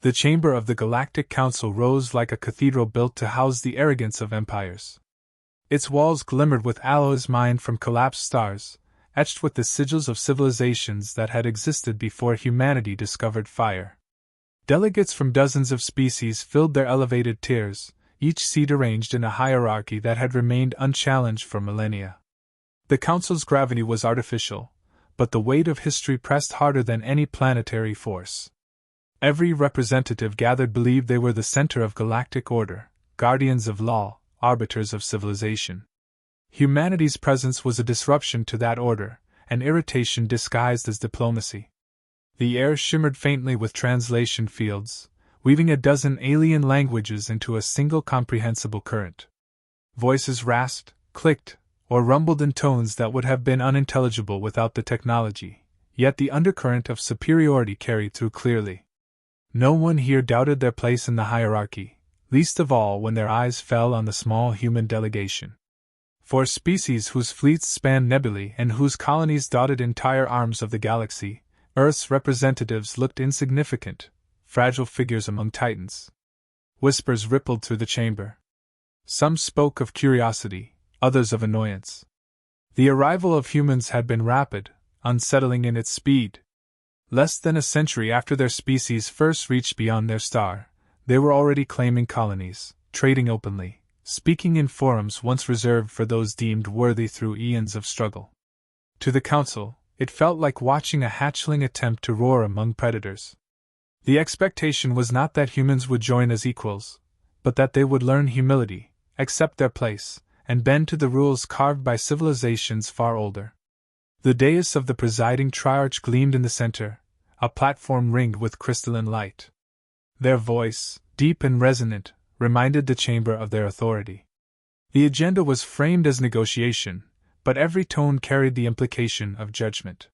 The chamber of the Galactic Council rose like a cathedral built to house the arrogance of empires. Its walls glimmered with alloys mined from collapsed stars, etched with the sigils of civilizations that had existed before humanity discovered fire. Delegates from dozens of species filled their elevated tiers, each seat arranged in a hierarchy that had remained unchallenged for millennia. The Council's gravity was artificial, but the weight of history pressed harder than any planetary force. Every representative gathered believed they were the center of galactic order, guardians of law, arbiters of civilization. Humanity's presence was a disruption to that order, an irritation disguised as diplomacy. The air shimmered faintly with translation fields, weaving a dozen alien languages into a single comprehensible current. Voices rasped, clicked, or rumbled in tones that would have been unintelligible without the technology, yet the undercurrent of superiority carried through clearly. No one here doubted their place in the hierarchy, least of all when their eyes fell on the small human delegation. For a species whose fleets spanned nebulae and whose colonies dotted entire arms of the galaxy, Earth's representatives looked insignificant, fragile figures among titans. Whispers rippled through the chamber. Some spoke of curiosity, others of annoyance. The arrival of humans had been rapid, unsettling in its speed. Less than a century after their species first reached beyond their star, they were already claiming colonies, trading openly, speaking in forums once reserved for those deemed worthy through eons of struggle. To the Council, it felt like watching a hatchling attempt to roar among predators. The expectation was not that humans would join as equals, but that they would learn humility, accept their place, and bend to the rules carved by civilizations far older. The dais of the presiding triarch gleamed in the center, a platform ringed with crystalline light. Their voice, deep and resonant, reminded the chamber of their authority. The agenda was framed as negotiation, but every tone carried the implication of judgment.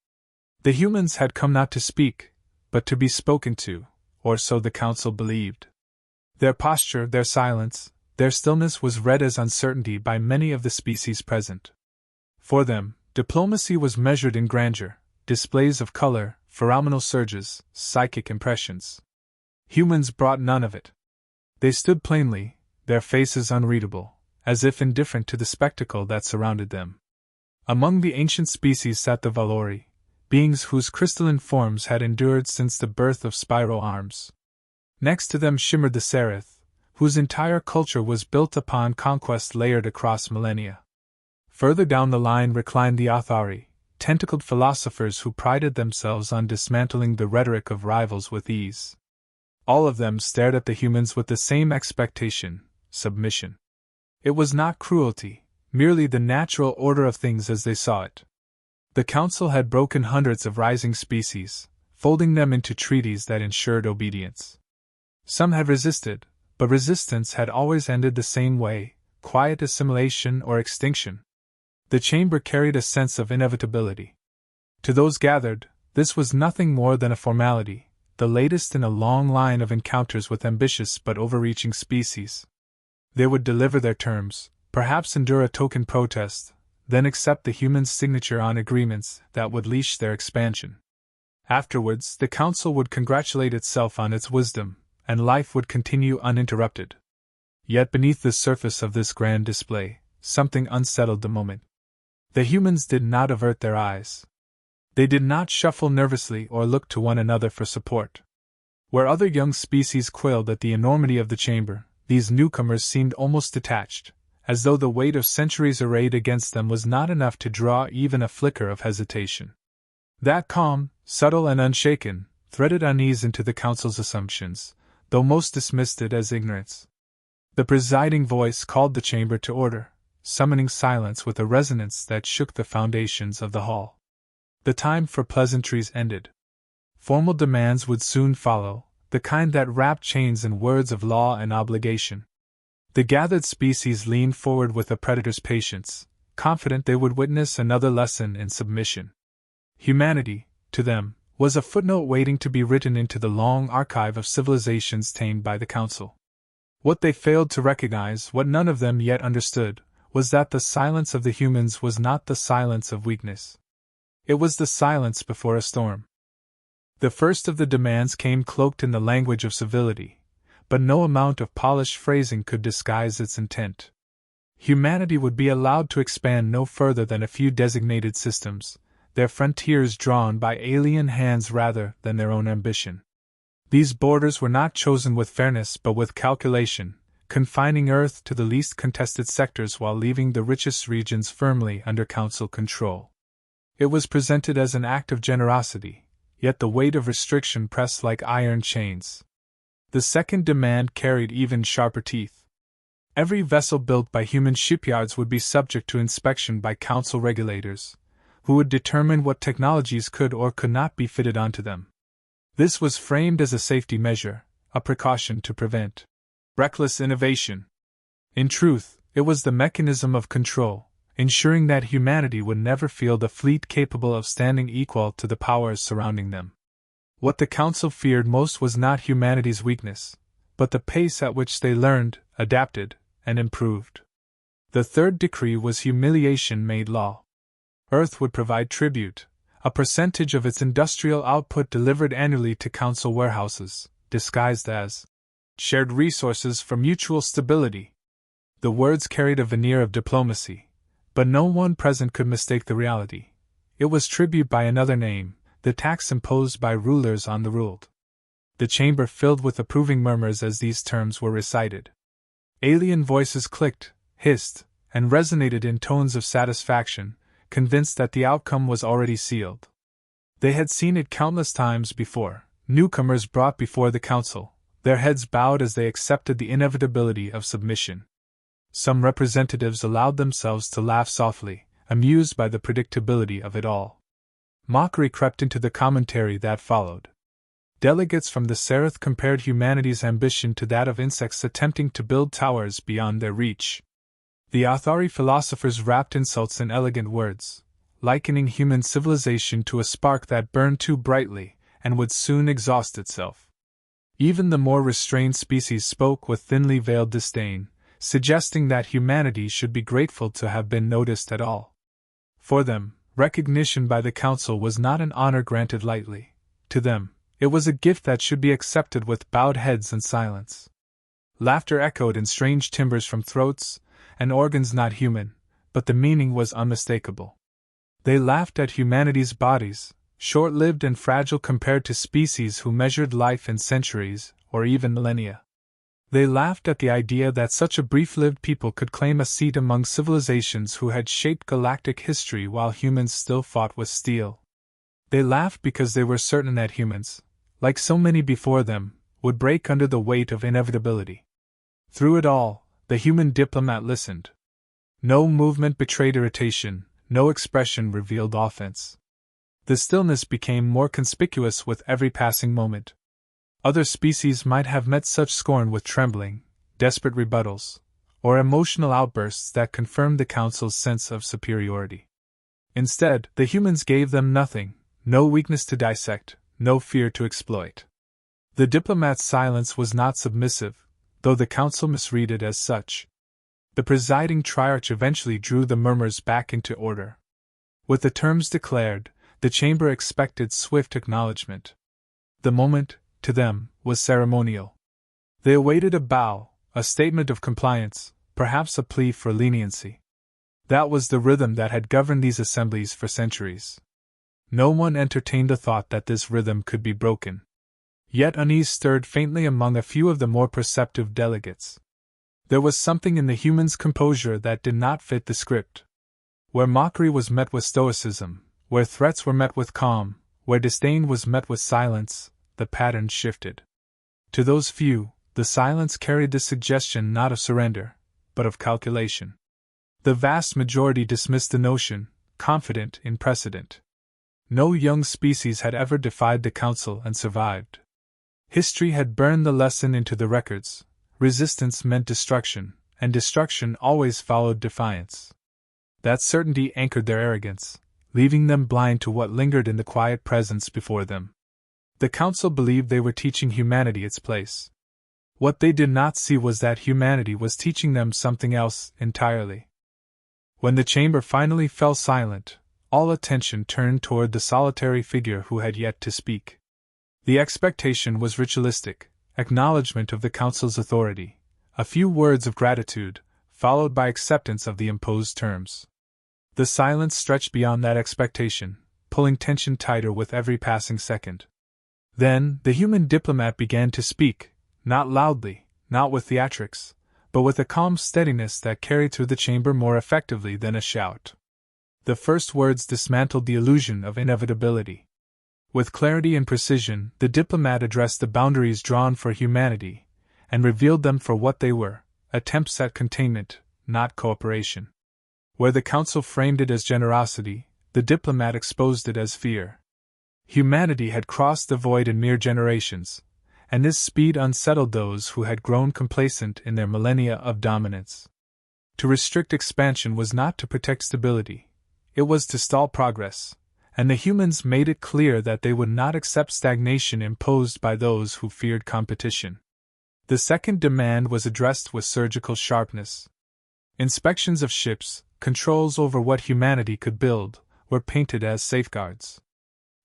The humans had come not to speak, but to be spoken to, or so the Council believed. Their posture, their silence, their stillness was read as uncertainty by many of the species present. For them, diplomacy was measured in grandeur, displays of color, pheromonal surges, psychic impressions. Humans brought none of it. They stood plainly, their faces unreadable, as if indifferent to the spectacle that surrounded them. Among the ancient species sat the Valori, beings whose crystalline forms had endured since the birth of spiral arms. Next to them shimmered the Seraph, whose entire culture was built upon conquest layered across millennia. Further down the line reclined the Athari, tentacled philosophers who prided themselves on dismantling the rhetoric of rivals with ease. All of them stared at the humans with the same expectation, submission. It was not cruelty, merely the natural order of things as they saw it. The Council had broken hundreds of rising species, folding them into treaties that ensured obedience. Some had resisted, but resistance had always ended the same way, quiet assimilation or extinction. The chamber carried a sense of inevitability. To those gathered, this was nothing more than a formality, the latest in a long line of encounters with ambitious but overreaching species. They would deliver their terms, perhaps endure a token protest, then accept the humans' signature on agreements that would leash their expansion. Afterwards, the Council would congratulate itself on its wisdom, and life would continue uninterrupted. Yet beneath the surface of this grand display, something unsettled the moment. The humans did not avert their eyes. They did not shuffle nervously or look to one another for support. Where other young species quailed at the enormity of the chamber, these newcomers seemed almost detached, as though the weight of centuries arrayed against them was not enough to draw even a flicker of hesitation. That calm, subtle and unshaken, threaded unease into the Council's assumptions, though most dismissed it as ignorance. The presiding voice called the chamber to order, summoning silence with a resonance that shook the foundations of the hall. The time for pleasantries ended. Formal demands would soon follow, the kind that wrapped chains in words of law and obligation. The gathered species leaned forward with a predator's patience, confident they would witness another lesson in submission. Humanity, to them, was a footnote waiting to be written into the long archive of civilizations tamed by the Council. What they failed to recognize, what none of them yet understood, was that the silence of the humans was not the silence of weakness. It was the silence before a storm. The first of the demands came cloaked in the language of civility, but no amount of polished phrasing could disguise its intent. Humanity would be allowed to expand no further than a few designated systems, their frontiers drawn by alien hands rather than their own ambition. These borders were not chosen with fairness but with calculation, confining Earth to the least contested sectors while leaving the richest regions firmly under Council control. It was presented as an act of generosity, yet the weight of restriction pressed like iron chains. The second demand carried even sharper teeth. Every vessel built by human shipyards would be subject to inspection by Council regulators, who would determine what technologies could or could not be fitted onto them. This was framed as a safety measure, a precaution to prevent reckless innovation. In truth, it was the mechanism of control, ensuring that humanity would never field a fleet capable of standing equal to the powers surrounding them. What the Council feared most was not humanity's weakness, but the pace at which they learned, adapted, and improved. The third decree was humiliation made law. Earth would provide tribute, a percentage of its industrial output delivered annually to Council warehouses, disguised as shared resources for mutual stability. The words carried a veneer of diplomacy, but no one present could mistake the reality. It was tribute by another name, the tax imposed by rulers on the ruled. The chamber filled with approving murmurs as these terms were recited. Alien voices clicked, hissed, and resonated in tones of satisfaction, convinced that the outcome was already sealed. They had seen it countless times before, newcomers brought before the Council, their heads bowed as they accepted the inevitability of submission. Some representatives allowed themselves to laugh softly, amused by the predictability of it all. Mockery crept into the commentary that followed. Delegates from the Seraph compared humanity's ambition to that of insects attempting to build towers beyond their reach. The Athari philosophers wrapped insults in elegant words, likening human civilization to a spark that burned too brightly and would soon exhaust itself. Even the more restrained species spoke with thinly veiled disdain, suggesting that humanity should be grateful to have been noticed at all. For them, recognition by the Council was not an honor granted lightly. To them, it was a gift that should be accepted with bowed heads and silence. Laughter echoed in strange timbres from throats and organs not human, but the meaning was unmistakable. They laughed at humanity's bodies, short-lived and fragile compared to species who measured life in centuries or even millennia. They laughed at the idea that such a brief-lived people could claim a seat among civilizations who had shaped galactic history while humans still fought with steel. They laughed because they were certain that humans, like so many before them, would break under the weight of inevitability. Through it all, the human diplomat listened. No movement betrayed irritation, no expression revealed offense. The stillness became more conspicuous with every passing moment. Other species might have met such scorn with trembling, desperate rebuttals, or emotional outbursts that confirmed the Council's sense of superiority. Instead, the humans gave them nothing, no weakness to dissect, no fear to exploit. The diplomat's silence was not submissive, though the Council misread it as such. The presiding triarch eventually drew the murmurs back into order. With the terms declared, the chamber expected swift acknowledgement. The moment, to them, was ceremonial. They awaited a bow, a statement of compliance, perhaps a plea for leniency. That was the rhythm that had governed these assemblies for centuries. No one entertained the thought that this rhythm could be broken. Yet unease stirred faintly among a few of the more perceptive delegates. There was something in the human's composure that did not fit the script. Where mockery was met with stoicism, where threats were met with calm, where disdain was met with silence, the pattern shifted. To those few, the silence carried the suggestion not of surrender, but of calculation. The vast majority dismissed the notion, confident in precedent. No young species had ever defied the Council and survived. History had burned the lesson into the records. Resistance meant destruction, and destruction always followed defiance. That certainty anchored their arrogance, leaving them blind to what lingered in the quiet presence before them. The Council believed they were teaching humanity its place. What they did not see was that humanity was teaching them something else entirely. When the chamber finally fell silent, all attention turned toward the solitary figure who had yet to speak. The expectation was ritualistic, acknowledgement of the council's authority, a few words of gratitude, followed by acceptance of the imposed terms. The silence stretched beyond that expectation, pulling tension tighter with every passing second. Then, the human diplomat began to speak, not loudly, not with theatrics, but with a calm steadiness that carried through the chamber more effectively than a shout. The first words dismantled the illusion of inevitability. With clarity and precision, the diplomat addressed the boundaries drawn for humanity, and revealed them for what they were, attempts at containment, not cooperation. Where the council framed it as generosity, the diplomat exposed it as fear. Humanity had crossed the void in mere generations, and this speed unsettled those who had grown complacent in their millennia of dominance. To restrict expansion was not to protect stability, it was to stall progress, and the humans made it clear that they would not accept stagnation imposed by those who feared competition. The second demand was addressed with surgical sharpness. Inspections of ships, controls over what humanity could build, were painted as safeguards.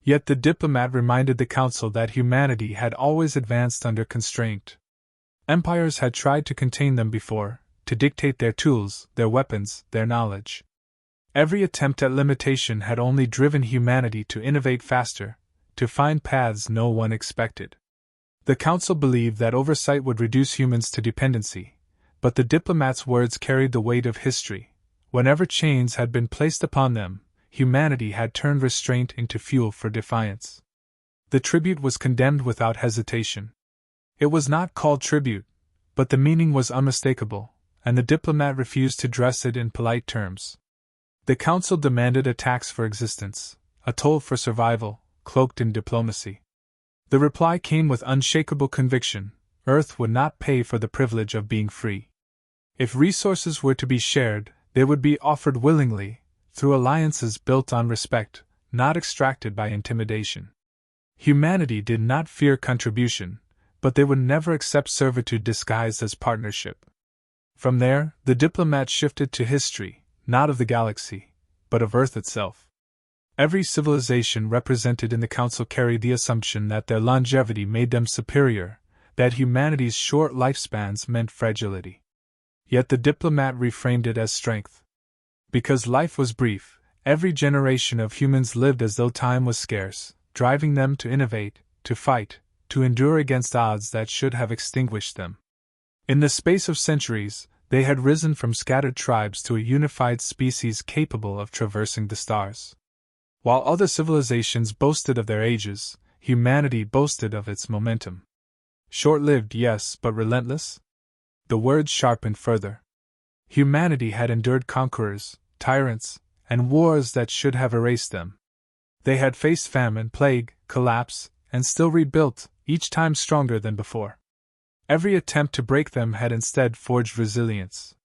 Yet the diplomat reminded the council that humanity had always advanced under constraint. Empires had tried to contain them before, to dictate their tools, their weapons, their knowledge. Every attempt at limitation had only driven humanity to innovate faster, to find paths no one expected. The council believed that oversight would reduce humans to dependency, but the diplomat's words carried the weight of history. Whenever chains had been placed upon them, humanity had turned restraint into fuel for defiance. The tribute was condemned without hesitation. It was not called tribute, but the meaning was unmistakable, and the diplomat refused to dress it in polite terms. The council demanded a tax for existence, a toll for survival, cloaked in diplomacy. The reply came with unshakable conviction: Earth would not pay for the privilege of being free. If resources were to be shared, they would be offered willingly, through alliances built on respect, not extracted by intimidation. Humanity did not fear contribution, but they would never accept servitude disguised as partnership. From there, the diplomat shifted to history, not of the galaxy, but of Earth itself. Every civilization represented in the council carried the assumption that their longevity made them superior, that humanity's short lifespans meant fragility. Yet the diplomat reframed it as strength. Because life was brief, every generation of humans lived as though time was scarce, driving them to innovate, to fight, to endure against odds that should have extinguished them. In the space of centuries, they had risen from scattered tribes to a unified species capable of traversing the stars. While other civilizations boasted of their ages, humanity boasted of its momentum. Short-lived, yes, but relentless? The words sharpened further. Humanity had endured conquerors, tyrants, and wars that should have erased them. They had faced famine, plague, collapse, and still rebuilt, each time stronger than before. Every attempt to break them had instead forged resilience.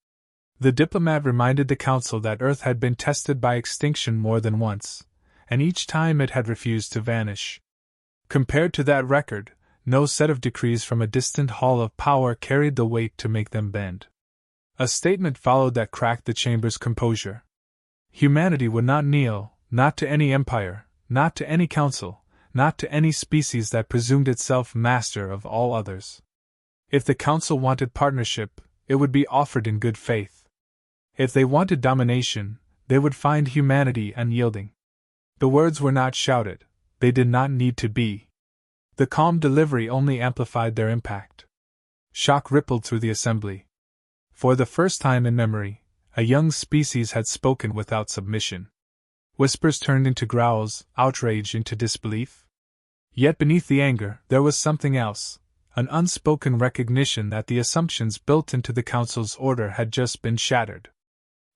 The diplomat reminded the council that Earth had been tested by extinction more than once, and each time it had refused to vanish. Compared to that record, no set of decrees from a distant hall of power carried the weight to make them bend. A statement followed that cracked the chamber's composure. Humanity would not kneel, not to any empire, not to any council, not to any species that presumed itself master of all others. If the council wanted partnership, it would be offered in good faith. If they wanted domination, they would find humanity unyielding. The words were not shouted, they did not need to be. The calm delivery only amplified their impact. Shock rippled through the assembly. For the first time in memory, a young species had spoken without submission. Whispers turned into growls, outrage into disbelief. Yet beneath the anger, there was something else, an unspoken recognition that the assumptions built into the council's order had just been shattered.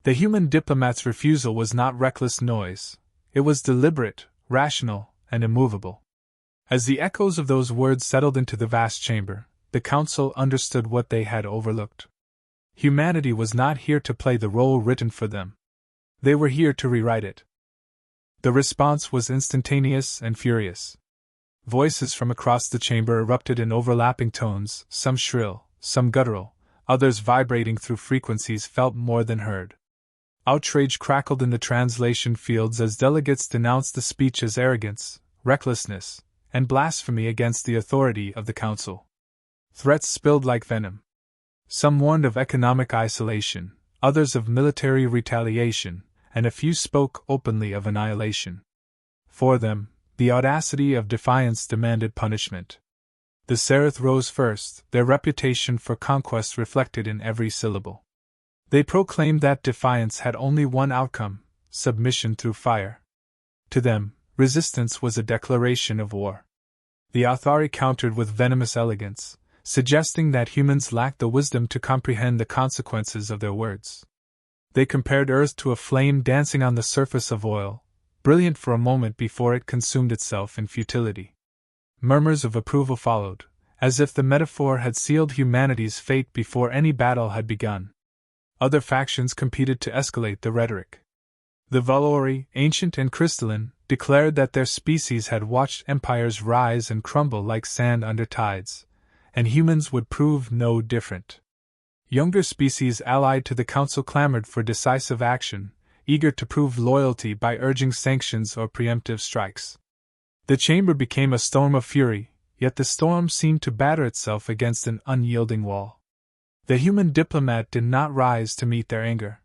The human diplomat's refusal was not reckless noise, it was deliberate, rational, and immovable. As the echoes of those words settled into the vast chamber, the council understood what they had overlooked. Humanity was not here to play the role written for them. They were here to rewrite it. The response was instantaneous and furious. Voices from across the chamber erupted in overlapping tones, some shrill, some guttural, others vibrating through frequencies felt more than heard. Outrage crackled in the translation fields as delegates denounced the speech as arrogance, recklessness, and blasphemy against the authority of the council. Threats spilled like venom. Some warned of economic isolation, others of military retaliation, and a few spoke openly of annihilation. For them, the audacity of defiance demanded punishment. The Seraph rose first, their reputation for conquest reflected in every syllable. They proclaimed that defiance had only one outcome: submission through fire. To them, resistance was a declaration of war. The Athari countered with venomous elegance, suggesting that humans lacked the wisdom to comprehend the consequences of their words. They compared Earth to a flame dancing on the surface of oil, brilliant for a moment before it consumed itself in futility. Murmurs of approval followed, as if the metaphor had sealed humanity's fate before any battle had begun. Other factions competed to escalate the rhetoric. The Valori, ancient and crystalline, declared that their species had watched empires rise and crumble like sand under tides, and humans would prove no different. Younger species allied to the council clamored for decisive action, eager to prove loyalty by urging sanctions or preemptive strikes. The chamber became a storm of fury, yet the storm seemed to batter itself against an unyielding wall. The human diplomat did not rise to meet their anger.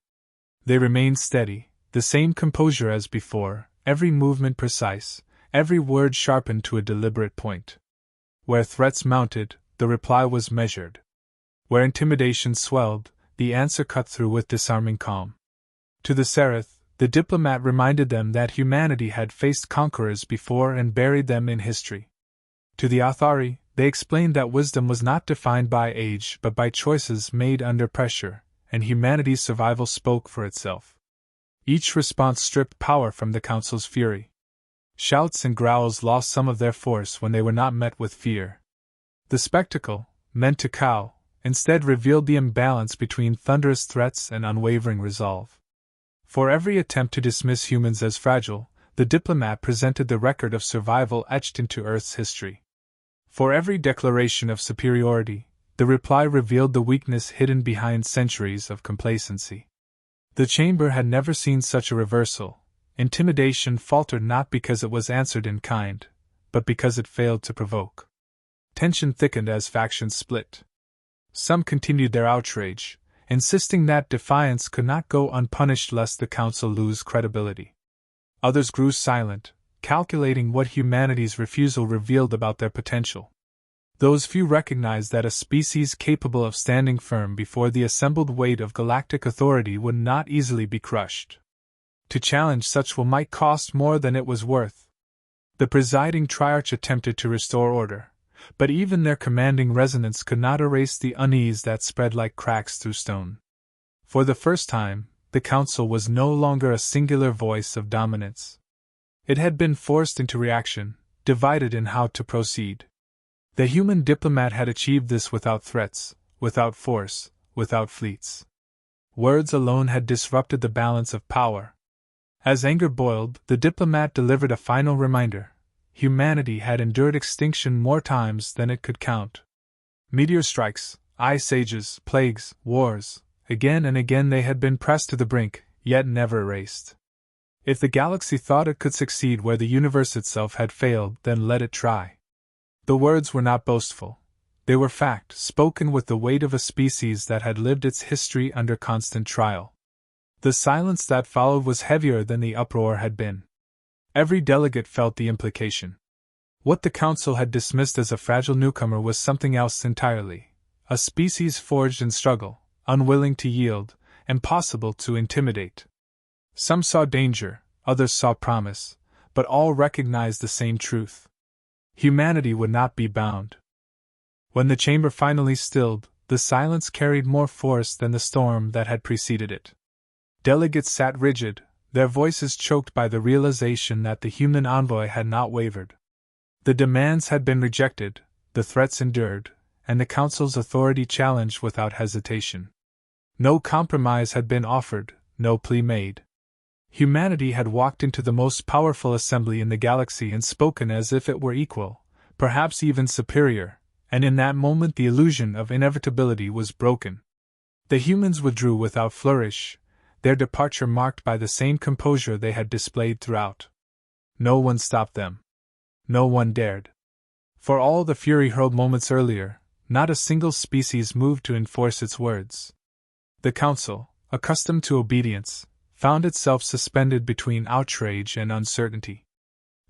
They remained steady, the same composure as before, every movement precise, every word sharpened to a deliberate point. Where threats mounted, the reply was measured. Where intimidation swelled, the answer cut through with disarming calm. To the Seraph, the diplomat reminded them that humanity had faced conquerors before and buried them in history. To the Athari, they explained that wisdom was not defined by age but by choices made under pressure, and humanity's survival spoke for itself. Each response stripped power from the council's fury. Shouts and growls lost some of their force when they were not met with fear. The spectacle, meant to cow, instead revealed the imbalance between thunderous threats and unwavering resolve. For every attempt to dismiss humans as fragile, the diplomat presented the record of survival etched into Earth's history. For every declaration of superiority, the reply revealed the weakness hidden behind centuries of complacency. The chamber had never seen such a reversal. Intimidation faltered not because it was answered in kind, but because it failed to provoke. Tension thickened as factions split. Some continued their outrage, insisting that defiance could not go unpunished lest the council lose credibility. Others grew silent, calculating what humanity's refusal revealed about their potential. Those few recognized that a species capable of standing firm before the assembled weight of galactic authority would not easily be crushed. To challenge such will might cost more than it was worth. The presiding triarch attempted to restore order, but even their commanding resonance could not erase the unease that spread like cracks through stone. For the first time, the council was no longer a singular voice of dominance. It had been forced into reaction, divided in how to proceed. The human diplomat had achieved this without threats, without force, without fleets. Words alone had disrupted the balance of power. As anger boiled, the diplomat delivered a final reminder. Humanity had endured extinction more times than it could count. Meteor strikes, ice ages, plagues, wars, again and again they had been pressed to the brink, yet never erased. If the galaxy thought it could succeed where the universe itself had failed, then let it try. The words were not boastful. They were fact, spoken with the weight of a species that had lived its history under constant trial. The silence that followed was heavier than the uproar had been. Every delegate felt the implication. What the council had dismissed as a fragile newcomer was something else entirely. A species forged in struggle, unwilling to yield, impossible to intimidate. Some saw danger, others saw promise, but all recognized the same truth. Humanity would not be bound. When the chamber finally stilled, the silence carried more force than the storm that had preceded it. Delegates sat rigid, their voices choked by the realization that the human envoy had not wavered. The demands had been rejected, the threats endured, and the council's authority challenged without hesitation. No compromise had been offered, no plea made. Humanity had walked into the most powerful assembly in the galaxy and spoken as if it were equal, perhaps even superior, and in that moment the illusion of inevitability was broken. The humans withdrew without flourish, their departure marked by the same composure they had displayed throughout. No one stopped them. No one dared. For all the fury hurled moments earlier, not a single species moved to enforce its words. The Council, accustomed to obedience, found itself suspended between outrage and uncertainty.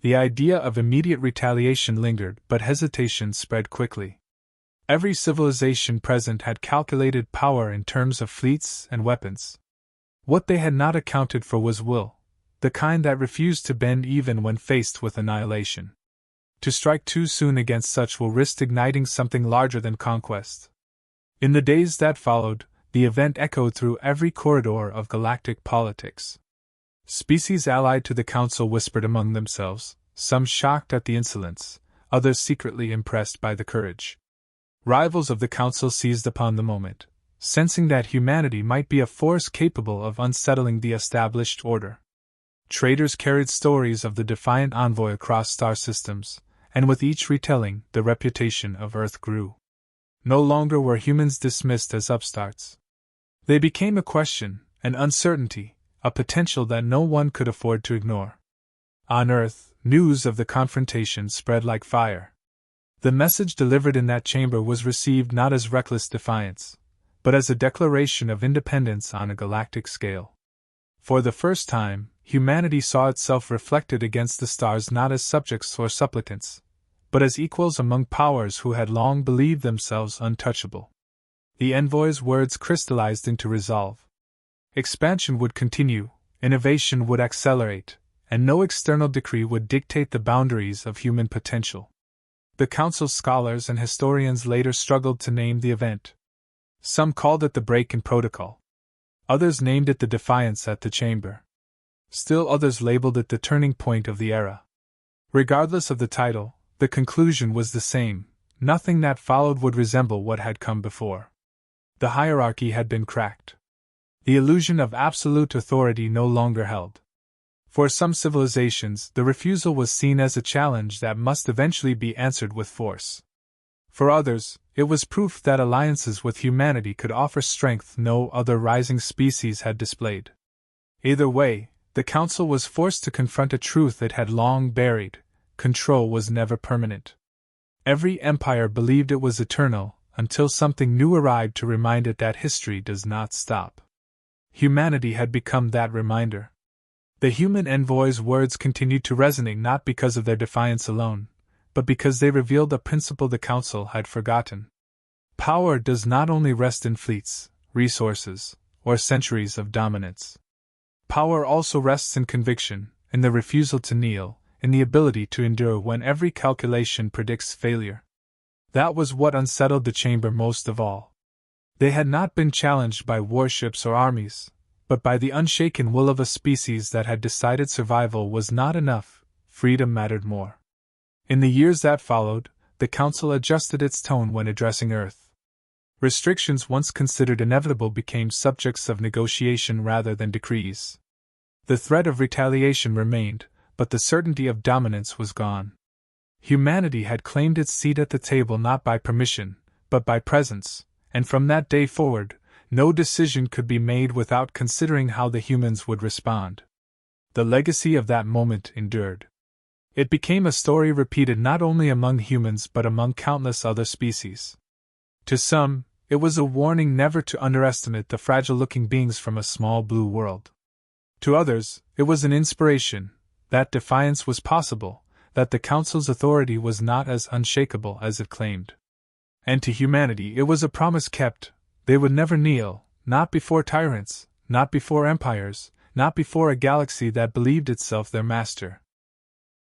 The idea of immediate retaliation lingered, but hesitation spread quickly. Every civilization present had calculated power in terms of fleets and weapons. What they had not accounted for was will, the kind that refused to bend even when faced with annihilation. To strike too soon against such will risk igniting something larger than conquest. In the days that followed, the event echoed through every corridor of galactic politics. Species allied to the Council whispered among themselves, some shocked at the insolence, others secretly impressed by the courage. Rivals of the Council seized upon the moment, sensing that humanity might be a force capable of unsettling the established order. Traders carried stories of the defiant envoy across star systems, and with each retelling, the reputation of Earth grew. No longer were humans dismissed as upstarts. They became a question, an uncertainty, a potential that no one could afford to ignore. On Earth, news of the confrontation spread like fire. The message delivered in that chamber was received not as reckless defiance, but as a declaration of independence on a galactic scale. For the first time, humanity saw itself reflected against the stars not as subjects or supplicants, but as equals among powers who had long believed themselves untouchable. The envoy's words crystallized into resolve. Expansion would continue, innovation would accelerate, and no external decree would dictate the boundaries of human potential. The Council's scholars and historians later struggled to name the event. Some called it the break in protocol. Others named it the defiance at the chamber. Still others labeled it the turning point of the era. Regardless of the title, the conclusion was the same: nothing that followed would resemble what had come before. The hierarchy had been cracked. The illusion of absolute authority no longer held. For some civilizations, the refusal was seen as a challenge that must eventually be answered with force. For others, it was proof that alliances with humanity could offer strength no other rising species had displayed. Either way, the Council was forced to confront a truth it had long buried: control was never permanent. Every empire believed it was eternal, until something new arrived to remind it that history does not stop. Humanity had become that reminder. The human envoy's words continued to resonate not because of their defiance alone, but because they revealed a principle the Council had forgotten. Power does not only rest in fleets, resources, or centuries of dominance. Power also rests in conviction, in the refusal to kneel, in the ability to endure when every calculation predicts failure. That was what unsettled the chamber most of all. They had not been challenged by warships or armies, but by the unshaken will of a species that had decided survival was not enough, freedom mattered more. In the years that followed, the Council adjusted its tone when addressing Earth. Restrictions once considered inevitable became subjects of negotiation rather than decrees. The threat of retaliation remained, but the certainty of dominance was gone. Humanity had claimed its seat at the table not by permission, but by presence, and from that day forward, no decision could be made without considering how the humans would respond. The legacy of that moment endured. It became a story repeated not only among humans but among countless other species. To some, it was a warning never to underestimate the fragile-looking beings from a small blue world. To others, it was an inspiration that defiance was possible, that the Council's authority was not as unshakable as it claimed. And to humanity it was a promise kept: they would never kneel, not before tyrants, not before empires, not before a galaxy that believed itself their master.